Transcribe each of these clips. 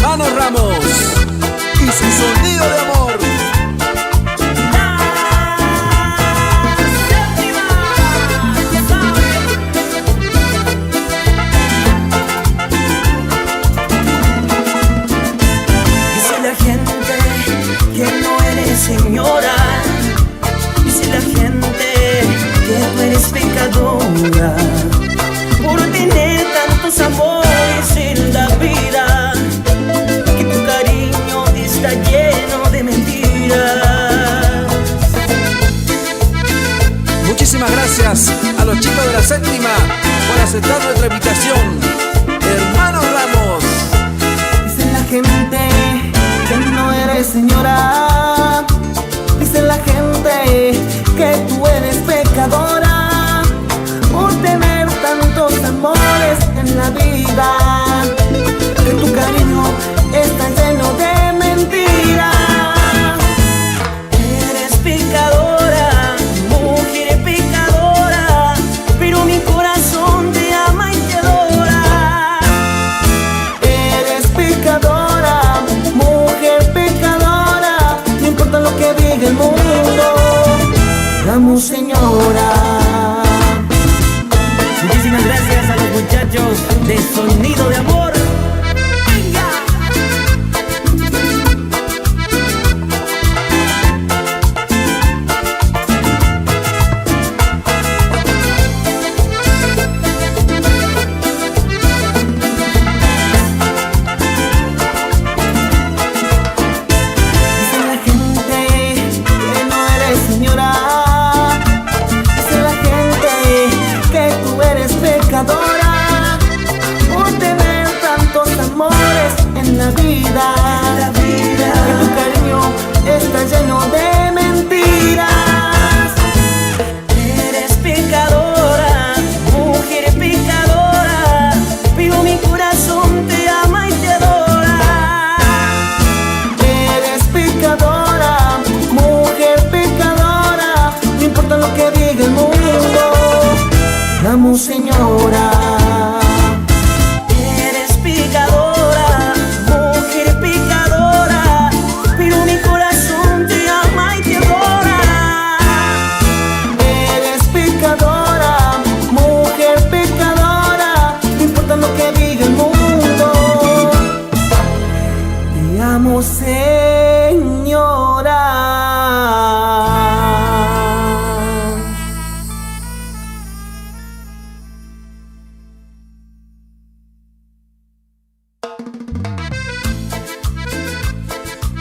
hermanos Ramos y su sonido de amor. Dice la gente que no eres señora, dice la gente que tú eres pecadora por tener tantos amores en la vida, que tu cariño está lleno de mentiras. Muchísimas gracias a los chicos de la séptima por aceptar nuestra invitación. Hermanos Ramos. Dice la gente que no eres señora, dice la gente que tú eres pecadora por tener tantos amores en la vida, que tu cariño está lleno de mentiras. Eres pecadora, mujer pecadora, pero mi corazón te ama y te adora. Eres pecadora, mujer pecadora, no importa lo que diga el mundo, Ramos señora. Muchísimas gracias a los muchachos de Sonido de Amor. Dice la gente que no eres señora, dice la gente que tú eres pecadora por tener tantos amores en la vida, que tu cariño está lleno de mentiras. Eres pecadora, mujer pecadora, pero mi corazón te ama y te adora. Eres pecadora, mujer pecadora, no importa lo que diga el mundo, Ramos señora. Eres pecadora, mujer pecadora, pero mi corazón te ama y te adora. Eres pecadora, mujer pecadora, no importa lo que diga el mundo, te amo señora.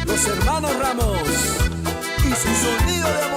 Los hermanos Ramos y su sonido de amor.